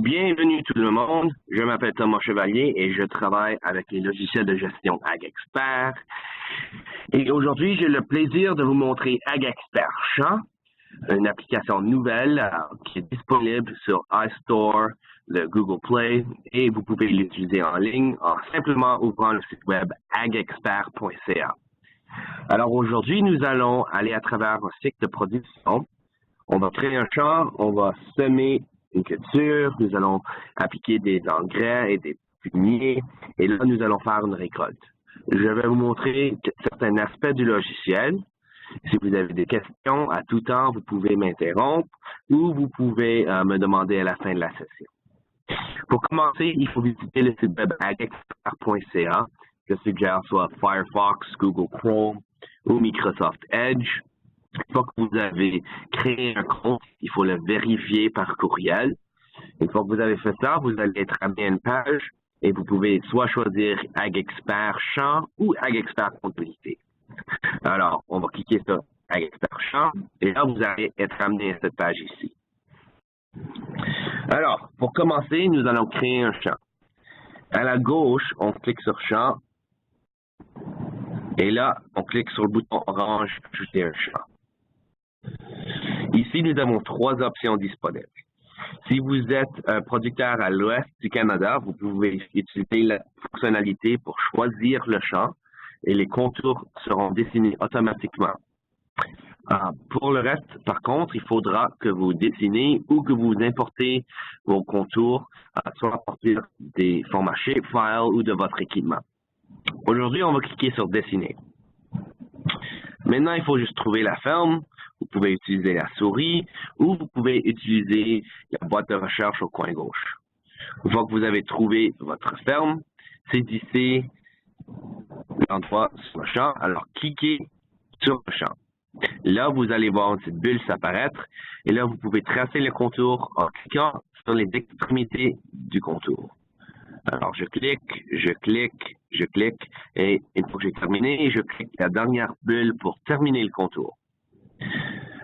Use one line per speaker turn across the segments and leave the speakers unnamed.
Bienvenue tout le monde, je m'appelle Thomas Chevalier et je travaille avec les logiciels de gestion AgExpert. Et aujourd'hui, j'ai le plaisir de vous montrer AgExpert Champ, une application nouvelle qui est disponible sur iStore, le Google Play, et vous pouvez l'utiliser en ligne en simplement ouvrant le site web agexpert.ca. Alors aujourd'hui, nous allons aller à travers un cycle de production. On va créer un champ, on va semer une culture, nous allons appliquer des engrais et des fumiers, et là, nous allons faire une récolte. Je vais vous montrer certains aspects du logiciel. Si vous avez des questions, à tout temps, vous pouvez m'interrompre ou vous pouvez me demander à la fin de la session. Pour commencer, il faut visiter le site web agexpert.ca. Je suggère soit Firefox, Google Chrome ou Microsoft Edge. Une fois que vous avez créé un compte, il faut le vérifier par courriel. Une fois que vous avez fait ça, vous allez être amené à une page et vous pouvez soit choisir AgExpert Champ ou AgExpert Comptabilité. Alors, on va cliquer sur AgExpert Champ et là, vous allez être amené à cette page ici. Alors, pour commencer, nous allons créer un champ. À la gauche, on clique sur Champ et là, on clique sur le bouton orange « Ajouter un champ ». Ici, nous avons trois options disponibles. Si vous êtes un producteur à l'ouest du Canada, vous pouvez utiliser la fonctionnalité pour choisir le champ et les contours seront dessinés automatiquement. Pour le reste, par contre, il faudra que vous dessinez ou que vous importez vos contours, soit à partir des formats shapefile ou de votre équipement. Aujourd'hui, on va cliquer sur Dessiner. Maintenant, il faut juste trouver la ferme. Vous pouvez utiliser la souris ou vous pouvez utiliser la boîte de recherche au coin gauche. Une fois que vous avez trouvé votre ferme, saisissez l'endroit sur le champ. Alors, cliquez sur le champ. Là, vous allez voir une petite bulle s'apparaître et là, vous pouvez tracer le contour en cliquant sur les extrémités du contour. Alors, je clique et une fois que j'ai terminé, je clique la dernière bulle pour terminer le contour.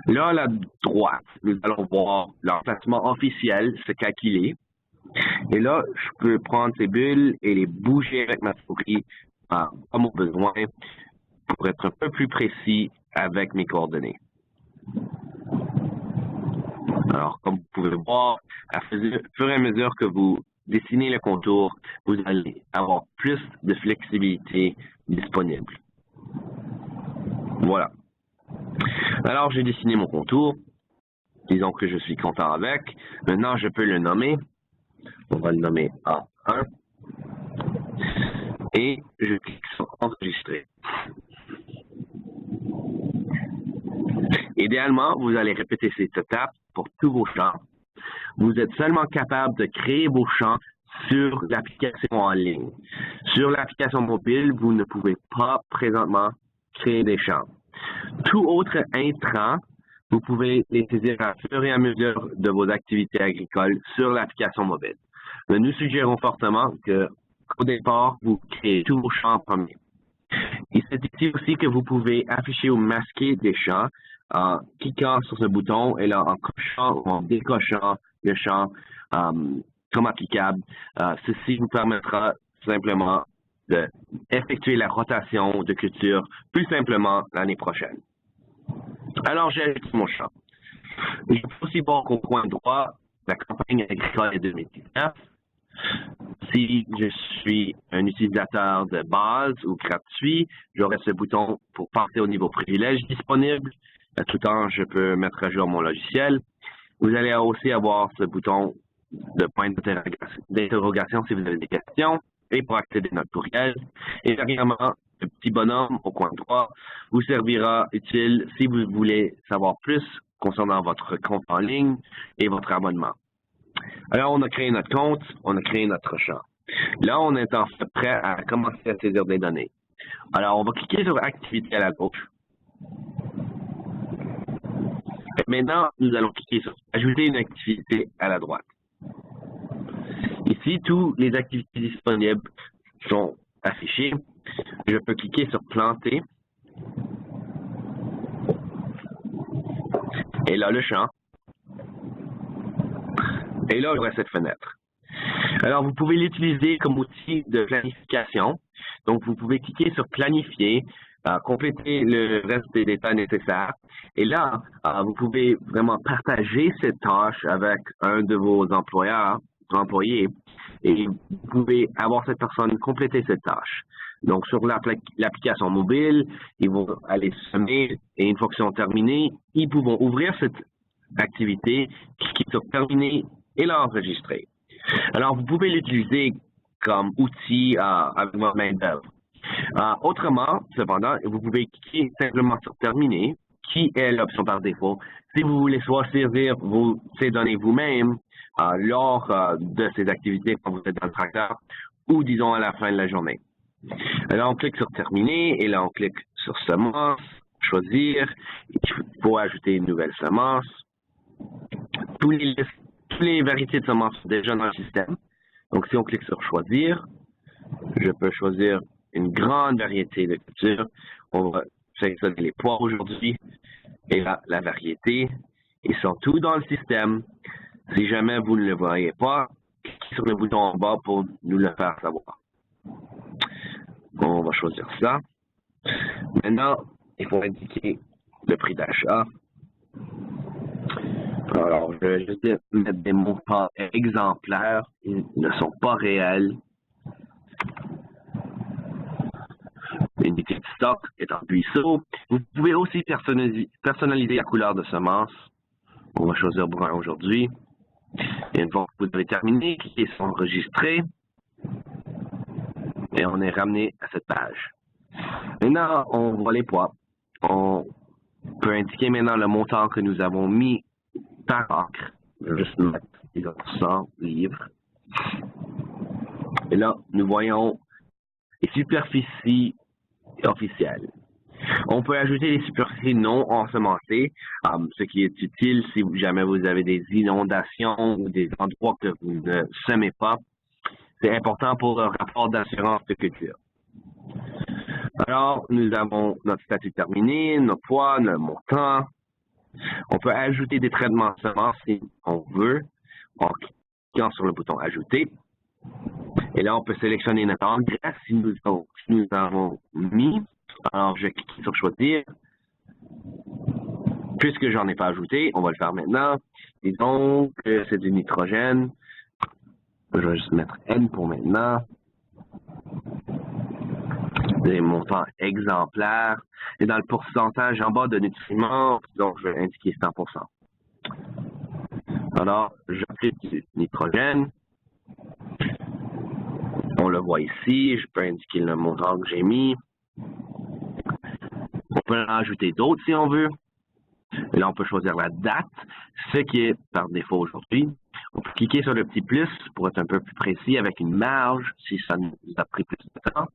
Là, à la droite, nous allons voir l'emplacement officiel se calculer. Et là, je peux prendre ces bulles et les bouger avec ma souris à mon besoin pour être un peu plus précis avec mes coordonnées. Alors, comme vous pouvez voir, à fur et à mesure que vous dessinez le contour, vous allez avoir plus de flexibilité disponible. Voilà. Alors, j'ai dessiné mon contour. Disons que je suis content avec. Maintenant, je peux le nommer. On va le nommer A1. Et je clique sur Enregistrer. Idéalement, vous allez répéter cette étape pour tous vos champs. Vous êtes seulement capable de créer vos champs sur l'application en ligne. Sur l'application mobile, vous ne pouvez pas présentement créer des champs. Tout autre intrant, vous pouvez les saisir à fur et à mesure de vos activités agricoles sur l'application mobile. Mais nous suggérons fortement qu'au départ, vous créez tous vos champs en premier. Il se dit aussi que vous pouvez afficher ou masquer des champs en cliquant sur ce bouton et là en cochant ou en décochant le champ comme applicable. Ceci vous permettra simplement d'effectuer la rotation de culture plus simplement l'année prochaine. Alors, j'ai ajouté mon champ. Je peux aussi voir qu'au coin droit, la campagne agricole est 2019. Si je suis un utilisateur de base ou gratuit, j'aurai ce bouton pour passer au niveau privilège disponible. À tout temps, je peux mettre à jour mon logiciel. Vous allez aussi avoir ce bouton de point d'interrogation si vous avez des questions et pour accéder à notre courriel. Et dernièrement, le petit bonhomme au coin droit vous servira utile si vous voulez savoir plus concernant votre compte en ligne et votre abonnement. Alors, on a créé notre compte, on a créé notre champ. Là, on est en fait prêt à commencer à saisir des données. Alors, on va cliquer sur Activité à la gauche. Et maintenant, nous allons cliquer sur Ajouter une activité à la droite. Ici, toutes les activités disponibles sont affichées. Je peux cliquer sur Planter. Et là, le champ. Et là, j'aurai cette fenêtre. Alors, vous pouvez l'utiliser comme outil de planification. Donc, vous pouvez cliquer sur Planifier, compléter le reste des détails nécessaires. Et là, vous pouvez vraiment partager cette tâche avec un de vos employés, et vous pouvez avoir cette personne compléter cette tâche. Donc, sur l'application mobile, ils vont aller semer et une fois qu'ils sont terminés, ils pourront ouvrir cette activité, cliquer sur Terminer et l'enregistrer. Alors, vous pouvez l'utiliser comme outil avec votre main-d'œuvre. Autrement, cependant, vous pouvez cliquer simplement sur Terminer, qui est l'option par défaut. Si vous voulez choisir ces données vous-même lors de ces activités quand vous êtes dans le tracteur ou, disons, à la fin de la journée. Alors, on clique sur Terminer et là, on clique sur Semence, Choisir. Il faut ajouter une nouvelle semence. Toutes les variétés de semences sont déjà dans le système. Donc, si on clique sur Choisir, je peux choisir une grande variété de cultures. On va sélectionner les pois aujourd'hui et là, la variété. Ils sont tous dans le système. Si jamais vous ne le voyez pas, cliquez sur le bouton en bas pour nous le faire savoir. On va choisir ça. Maintenant, il faut indiquer le prix d'achat. Alors, je vais juste mettre des montants exemplaires. Ils ne sont pas réels. L'unité de stock est en buisson. Vous pouvez aussi personnaliser la couleur de semence. On va choisir brun aujourd'hui. Et une fois que vous avez terminé, cliquez sur Enregistrer. Et on est ramené à cette page. Maintenant, on voit les poids. On peut indiquer maintenant le montant que nous avons mis par acre. Je vais juste mettre 100 livres. Et là, nous voyons les superficies officielles. On peut ajouter des superficies non ensemencées, ce qui est utile si jamais vous avez des inondations ou des endroits que vous ne semez pas. C'est important pour le rapport d'assurance de culture. Alors, nous avons notre statut terminé, notre poids, notre montant. On peut ajouter des traitements de semences si on veut, en cliquant sur le bouton Ajouter. Et là, on peut sélectionner notre engrais si nous avons mis. Alors, je clique sur Choisir. Puisque j'en ai pas ajouté, on va le faire maintenant. Et donc, c'est du nitrogène. Je vais juste mettre N pour maintenant. Des montants exemplaires. Et dans le pourcentage en bas de nutriments, donc je vais indiquer 100%. Alors, j'applique du nitrogène. On le voit ici. Je peux indiquer le montant que j'ai mis. On peut en ajouter d'autres si on veut. Et là, on peut choisir la date, ce qui est par défaut aujourd'hui. On peut cliquer sur le petit plus pour être un peu plus précis avec une marge si ça nous a pris plus de temps.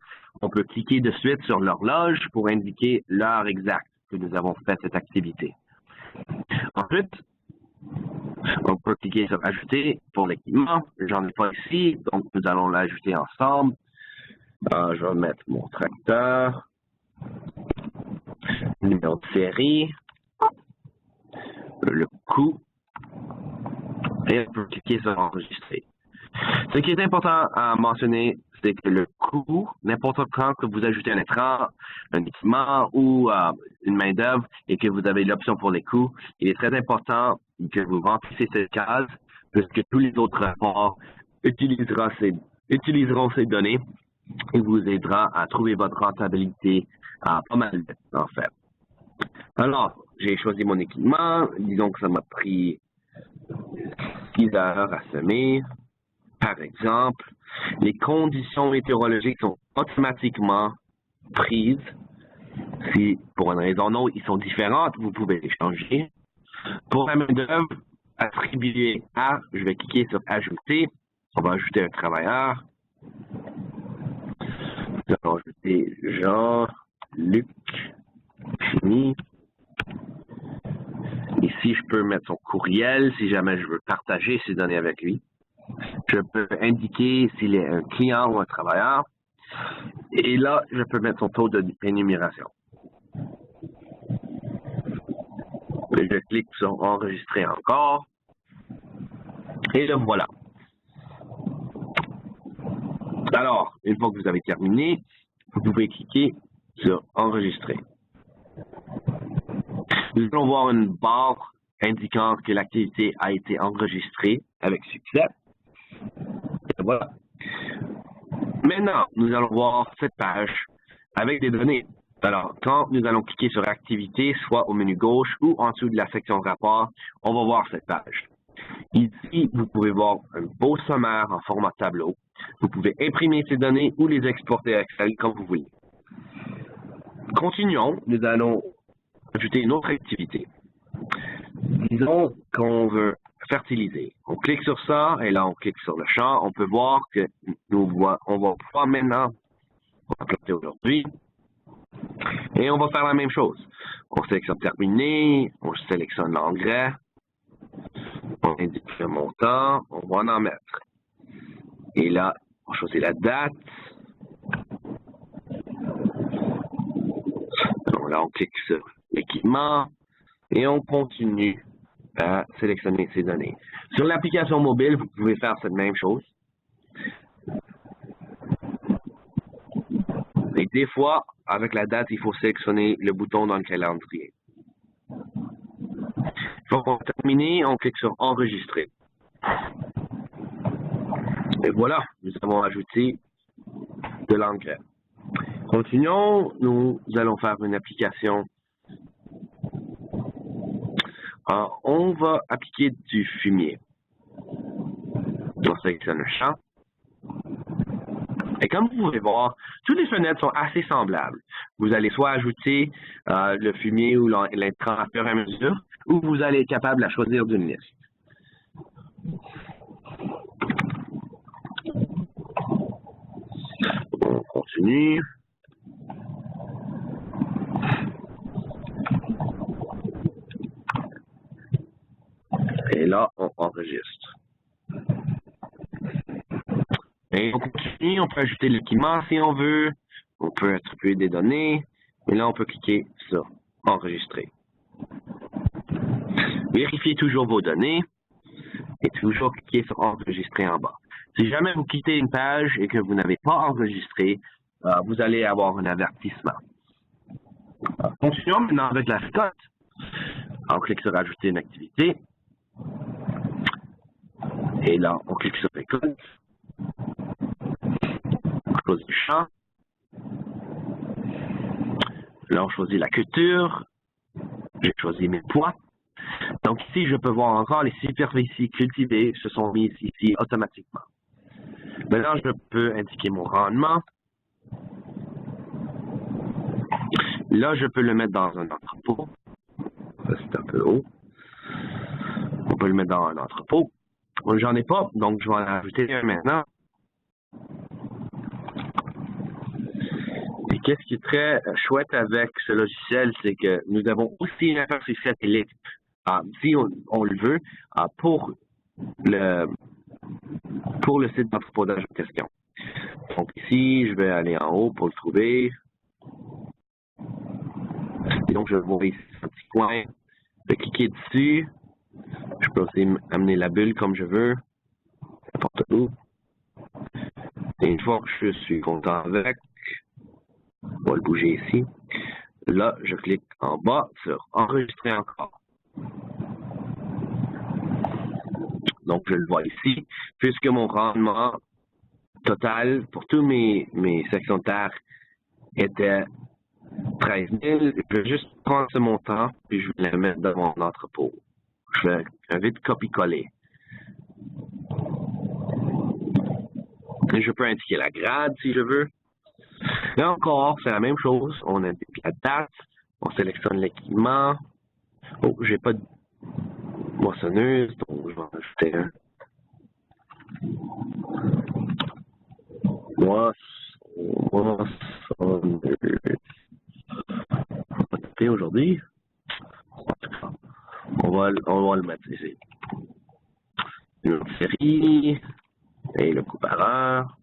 On peut cliquer de suite sur l'horloge pour indiquer l'heure exacte que nous avons fait cette activité. Ensuite, on peut cliquer sur Ajouter pour l'équipement. J'en ai pas ici, donc nous allons l'ajouter ensemble. Je vais mettre mon tracteur, numéro de série, le coût, et on peut cliquer sur Enregistrer. Ce qui est important à mentionner, c'est que le coût, n'importe quand que vous ajoutez un écran, un équipement ou une main-d'œuvre et que vous avez l'option pour les coûts, il est très important que vous remplissez cette case puisque tous les autres rapports utiliseront ces données et vous aidera à trouver votre rentabilité pas mal vite, en fait. Alors, j'ai choisi mon équipement. Disons que ça m'a pris 6 heures à semer. Par exemple, les conditions météorologiques sont automatiquement prises. Si, pour une raison ou une autre, ils sont différentes, vous pouvez les changer. Pour la main-d'œuvre attribuée à, je vais cliquer sur Ajouter. On va ajouter un travailleur. Nous allons ajouter Jean-Luc Fini. Ici, je peux mettre son courriel si jamais je veux partager ces données avec lui. Je peux indiquer s'il est un client ou un travailleur. Et là, je peux mettre son taux d'énumération. Je clique sur Enregistrer encore. Et le voilà. Alors, une fois que vous avez terminé, vous pouvez cliquer sur Enregistrer. Nous allons voir une barre indiquant que l'activité a été enregistrée avec succès. Et voilà. Maintenant, nous allons voir cette page avec des données. Alors, quand nous allons cliquer sur Activité, soit au menu gauche ou en dessous de la section Rapport, on va voir cette page. Ici, vous pouvez voir un beau sommaire en format tableau. Vous pouvez imprimer ces données ou les exporter à Excel comme vous voulez. Continuons, nous allons ajouter une autre activité. Disons qu'on veut fertiliser. On clique sur ça et là on clique sur le champ. On peut voir que on va pouvoir maintenant, on va planter aujourd'hui et on va faire la même chose. On sélectionne terminer, on sélectionne l'engrais, on indique le montant, on va en mettre. Et là, on choisit la date. Donc là, on clique sur l'équipement et on continue à sélectionner ces données. Sur l'application mobile, vous pouvez faire cette même chose. Et des fois, avec la date, il faut sélectionner le bouton dans le calendrier. Une fois qu'on a terminé, on clique sur Enregistrer. Et voilà, nous avons ajouté de l'engrais. Continuons, nous allons faire une application. Alors, on va appliquer du fumier. On sélectionne le champ. Et comme vous pouvez voir, toutes les fenêtres sont assez semblables. Vous allez soit ajouter le fumier ou l'intrant à fur et à mesure, ou vous allez être capable de la choisir d'une liste. On continue. Et là, on enregistre. Et on continue, on peut ajouter l'équipement si on veut. On peut attribuer des données. Et là, on peut cliquer sur Enregistrer. Vérifiez toujours vos données et toujours cliquer sur Enregistrer en bas. Si jamais vous quittez une page et que vous n'avez pas enregistré, vous allez avoir un avertissement. Continuons maintenant avec la récolte. On clique sur Ajouter une activité. Et là, on clique sur Récolte. On choisit le champ. Là, on choisit la culture. J'ai choisi mes poids. Donc ici, je peux voir encore les superficies cultivées se sont mises ici automatiquement. Maintenant, je peux indiquer mon rendement. Là, je peux le mettre dans un entrepôt. Ça, c'est un peu haut. On peut le mettre dans un entrepôt. J'en ai pas, donc je vais en ajouter un maintenant. Et qu'est-ce qui est très chouette avec ce logiciel, c'est que nous avons aussi une interface satellite, si on le veut, pour le site d'entreposage en question. Donc ici, je vais aller en haut pour le trouver. Et donc, je vais voir ici un petit coin. Je vais cliquer dessus. Je peux aussi amener la bulle comme je veux, n'importe où. Et une fois que je suis content avec, on va le bouger ici. Là, je clique en bas sur Enregistrer encore. Donc, je le vois ici, puisque mon rendement total pour tous mes sections de terre était 13 000. Je vais juste prendre ce montant et je vais le mettre dans mon entrepôt. Je vais un vite copier-coller. Et je peux indiquer la grade si je veux. Là encore, c'est la même chose. On indique la date, on sélectionne l'équipement. Oh, j'ai pas de moissonneuse, donc je vais en ajouter un. Moissonneuse. On va taper aujourd'hui. On va le mettre ici. Une autre série. Et le coût par heure.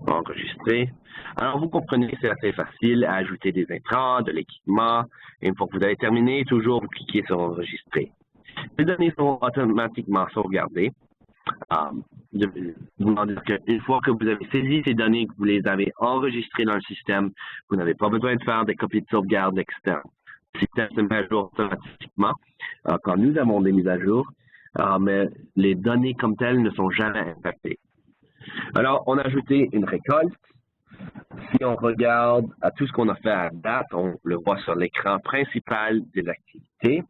Enregistrer. Alors, vous comprenez, c'est assez facile à ajouter des intrants, de l'équipement. Et une fois que vous avez terminé, toujours vous cliquez sur Enregistrer. Les données sont automatiquement sauvegardées. voulant dire qu'une fois que vous avez saisi ces données, que vous les avez enregistrées dans le système, vous n'avez pas besoin de faire des copies de sauvegarde externes. Le système se met à jour automatiquement quand nous avons des mises à jour, mais les données comme telles ne sont jamais impactées. Alors, on a ajouté une récolte. Si on regarde à tout ce qu'on a fait à date, on le voit sur l'écran principal des activités.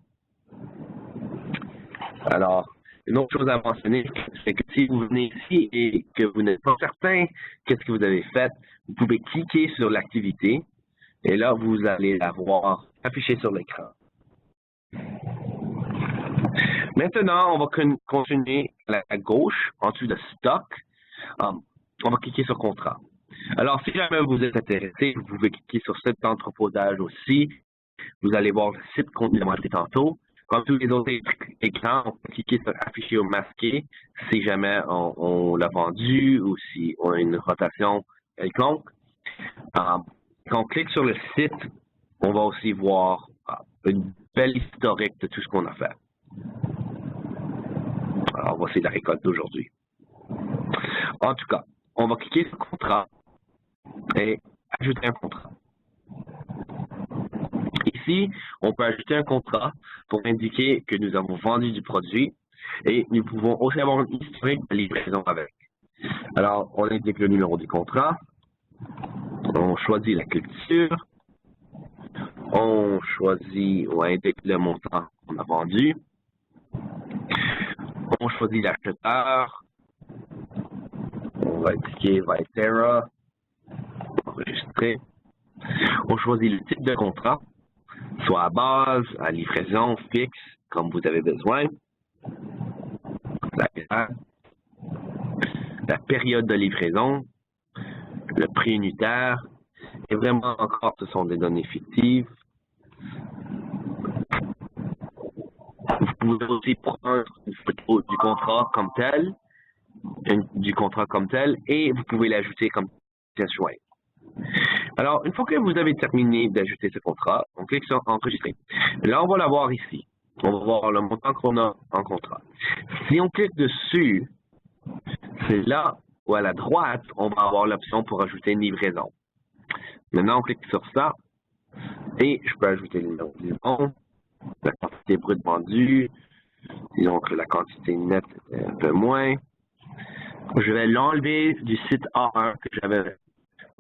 Alors, une autre chose à mentionner, c'est que si vous venez ici et que vous n'êtes pas certain qu'est-ce que vous avez fait, vous pouvez cliquer sur l'activité et là, vous allez la voir affichée sur l'écran. Maintenant, on va continuer à gauche, en dessous de stock. On va cliquer sur contrat. Alors, si jamais vous êtes intéressé, vous pouvez cliquer sur cet entreposage aussi. Vous allez voir le site qu'on a montré tantôt. Comme tous les autres écrans, on peut cliquer sur afficher ou masquer si jamais on l'a vendu ou si on a une rotation quelconque. Quand on clique sur le site, on va aussi voir une belle historique de tout ce qu'on a fait. Alors, voici la récolte d'aujourd'hui. En tout cas, on va cliquer sur contrat et ajouter un contrat. Ici, on peut ajouter un contrat pour indiquer que nous avons vendu du produit et nous pouvons aussi avoir une historique de livraison avec. Alors, on indique le numéro du contrat, on choisit la culture, on indique le montant qu'on a vendu, on choisit l'acheteur, on va cliquer Viterra, enregistrer, on choisit le type de contrat, soit à base, à livraison, fixe, comme vous avez besoin, la période de livraison, le prix unitaire, et vraiment encore, ce sont des données fictives. Vous pouvez aussi prendre une photo du contrat comme tel, et vous pouvez l'ajouter comme pièce jointe. Alors, une fois que vous avez terminé d'ajouter ce contrat, on clique sur Enregistrer. Là, on va l'avoir ici. On va voir le montant qu'on a en contrat. Si on clique dessus, c'est là où à la droite, on va avoir l'option pour ajouter une livraison. Maintenant, on clique sur ça et je peux ajouter le numéro de livraison, la quantité brute vendue, disons que la quantité nette est un peu moins. Je vais l'enlever du site A1 que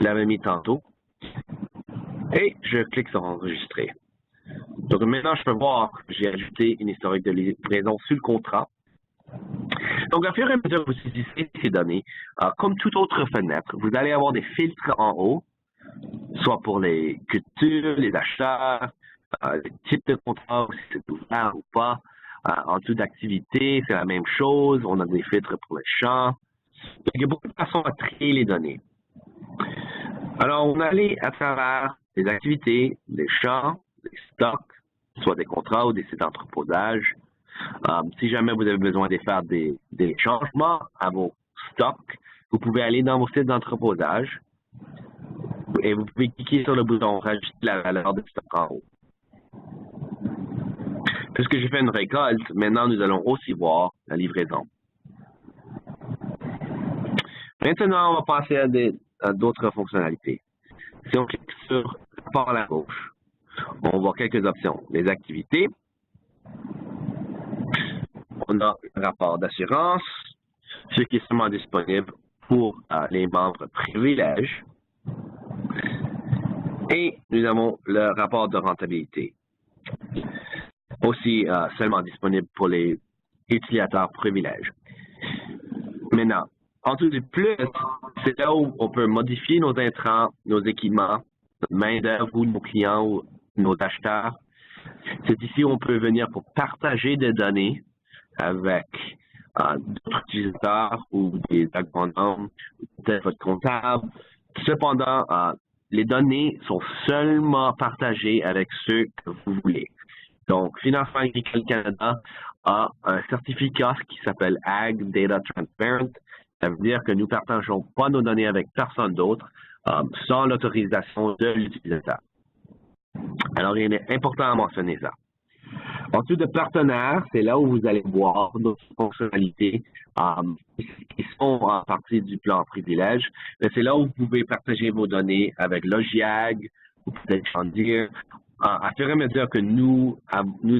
j'avais mis tantôt. Et je clique sur Enregistrer. Donc maintenant, je peux voir que j'ai ajouté une historique de livraison sur le contrat. Donc, à fur et à mesure que vous saisissez ces données, comme toute autre fenêtre, vous allez avoir des filtres en haut, soit pour les cultures, les acheteurs, les types de contrats, si c'est ouvert ou pas. En toute activité, c'est la même chose. On a des filtres pour les champs. Donc, il y a beaucoup de façons à trier les données. Alors, on allait à travers les activités, les champs, les stocks, soit des contrats ou des sites d'entreposage. Si jamais vous avez besoin de faire des changements à vos stocks, vous pouvez aller dans vos sites d'entreposage et vous pouvez cliquer sur le bouton « Rajouter la valeur de stock » en haut. Puisque j'ai fait une récolte, maintenant nous allons aussi voir la livraison. Maintenant, on va passer à d'autres fonctionnalités. Si on clique sur le rapport à la gauche, on voit quelques options. Les activités, on a le rapport d'assurance, ce qui est seulement disponible pour les membres privilèges. Et nous avons le rapport de rentabilité, aussi seulement disponible pour les utilisateurs privilèges. Maintenant, en dessous du plus, c'est là où on peut modifier nos intrants, nos équipements, notre main-d'œuvre ou nos clients ou nos acheteurs. C'est ici où on peut venir pour partager des données avec d'autres utilisateurs ou des agronomes, peut-être votre comptable. Cependant, les données sont seulement partagées avec ceux que vous voulez. Donc, Financement agricole Canada a un certificat qui s'appelle Ag Data Transparent. Ça veut dire que nous ne partageons pas nos données avec personne d'autre sans l'autorisation de l'utilisateur. Alors, il est important à mentionner ça. Ensuite, de partenaires, c'est là où vous allez voir d'autres fonctionnalités qui sont en partie du plan privilège. Mais c'est là où vous pouvez partager vos données avec Logiag, ou peut-être Chandir. À fur et à mesure que nous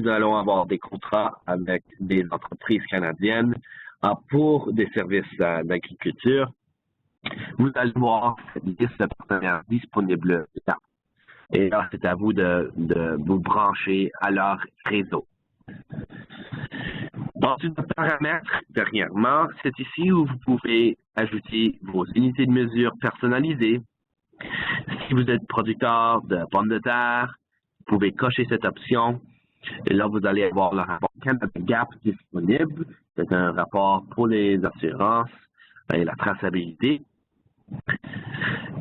allons avoir des contrats avec des entreprises canadiennes pour des services d'agriculture, vous allez voir cette liste de partenaires disponible là. Et là, c'est à vous de vous brancher à leur réseau. Ensuite, de paramètres, dernièrement, c'est ici où vous pouvez ajouter vos unités de mesure personnalisées. Si vous êtes producteur de pommes de terre, vous pouvez cocher cette option. Et là, vous allez avoir le rapport Canada Gap disponible. C'est un rapport pour les assurances et la traçabilité.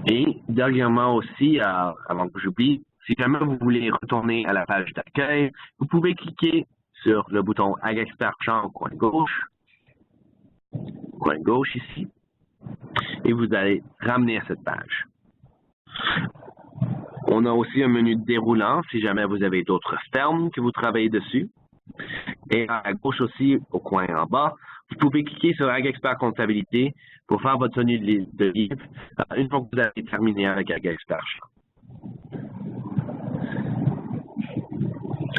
Et dernièrement aussi, avant que j'oublie, si jamais vous voulez retourner à la page d'accueil, vous pouvez cliquer sur le bouton AgExpert Champ au coin gauche ici, et vous allez ramener à cette page. On a aussi un menu déroulant si jamais vous avez d'autres fermes que vous travaillez dessus. Et à gauche aussi, au coin en bas, vous pouvez cliquer sur AgExpert Comptabilité pour faire votre tenue de livre une fois que vous avez terminé avec AgExpert Champ.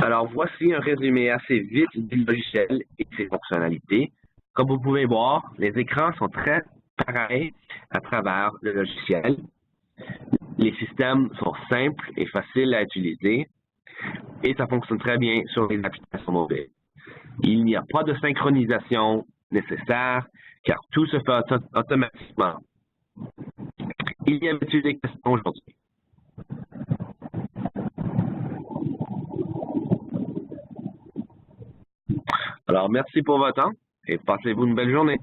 Alors, voici un résumé assez vite du logiciel et de ses fonctionnalités. Comme vous pouvez voir, les écrans sont très pareils à travers le logiciel. Les systèmes sont simples et faciles à utiliser et ça fonctionne très bien sur les applications mobiles. Il n'y a pas de synchronisation nécessaire car tout se fait automatiquement. Il y avait-il des questions aujourd'hui? Alors, merci pour votre temps et passez-vous une belle journée.